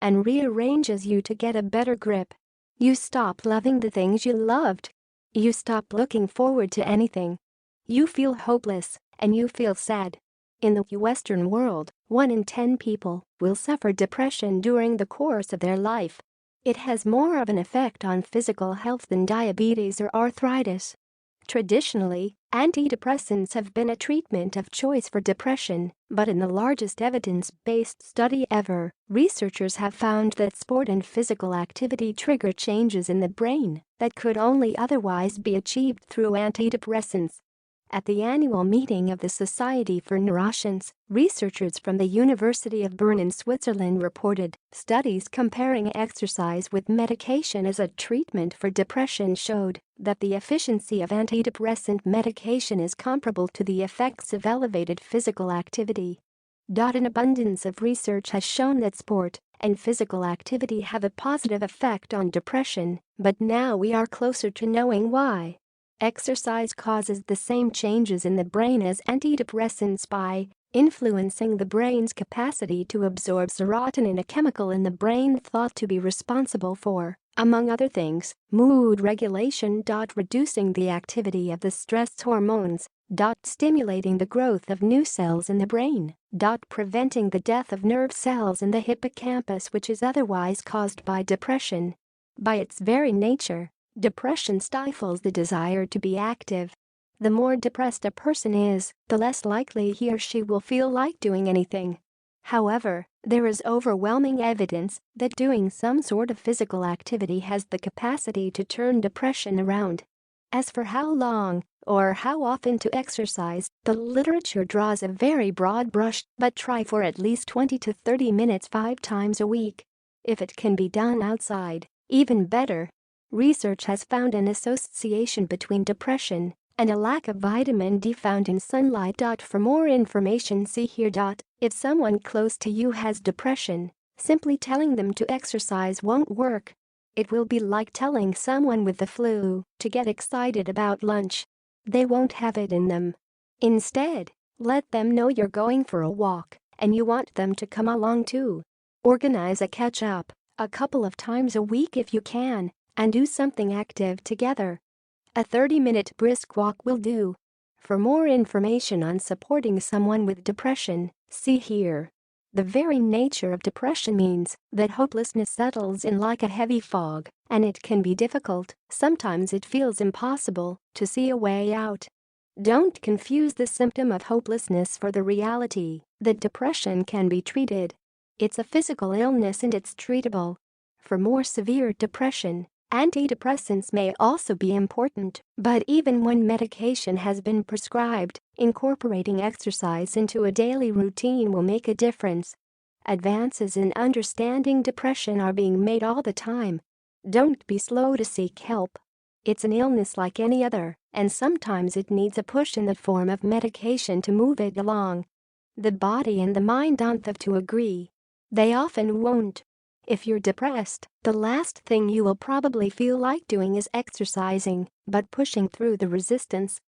and rearranges you to get a better grip. You stop loving the things you loved. You stop looking forward to anything. You feel hopeless, and you feel sad. In the Western world, 1 in 10 people will suffer depression during the course of their life. It has more of an effect on physical health than diabetes or arthritis. Traditionally, antidepressants have been a treatment of choice for depression, but in the largest evidence-based study ever, researchers have found that sport and physical activity trigger changes in the brain that could only otherwise be achieved through antidepressants. At the annual meeting of the Society for Neuroscience, researchers from the University of Bern in Switzerland reported studies comparing exercise with medication as a treatment for depression showed that the efficiency of antidepressant medication is comparable to the effects of elevated physical activity. An abundance of research has shown that sport and physical activity have a positive effect on depression, but now we are closer to knowing why. Exercise causes the same changes in the brain as antidepressants by influencing the brain's capacity to absorb serotonin, a chemical in the brain thought to be responsible for, among other things, mood regulation. Reducing the activity of the stress hormones. Stimulating the growth of new cells in the brain. Preventing the death of nerve cells in the hippocampus, which is otherwise caused by depression. By its very nature, depression stifles the desire to be active. The more depressed a person is, the less likely he or she will feel like doing anything. However, there is overwhelming evidence that doing some sort of physical activity has the capacity to turn depression around. As for how long or how often to exercise, the literature draws a very broad brush, but try for at least 20 to 30 minutes 5 times a week. If it can be done outside, even better. Research has found an association between depression and a lack of vitamin D found in sunlight. For more information, see here. If someone close to you has depression, simply telling them to exercise won't work. It will be like telling someone with the flu to get excited about lunch. They won't have it in them. Instead, let them know you're going for a walk and you want them to come along too. Organize a catch-up a couple of times a week if you can, and do something active together. A 30-minute brisk walk will do. For more information on supporting someone with depression, see here. The very nature of depression means that hopelessness settles in like a heavy fog, and it can be difficult, sometimes it feels impossible, to see a way out. Don't confuse the symptom of hopelessness for the reality that depression can be treated. It's a physical illness and it's treatable. For more severe depression, antidepressants may also be important, but even when medication has been prescribed, incorporating exercise into a daily routine will make a difference. Advances in understanding depression are being made all the time. Don't be slow to seek help. It's an illness like any other, and sometimes it needs a push in the form of medication to move it along. The body and the mind don't have to agree. They often won't. If you're depressed, the last thing you will probably feel like doing is exercising, but pushing through the resistance.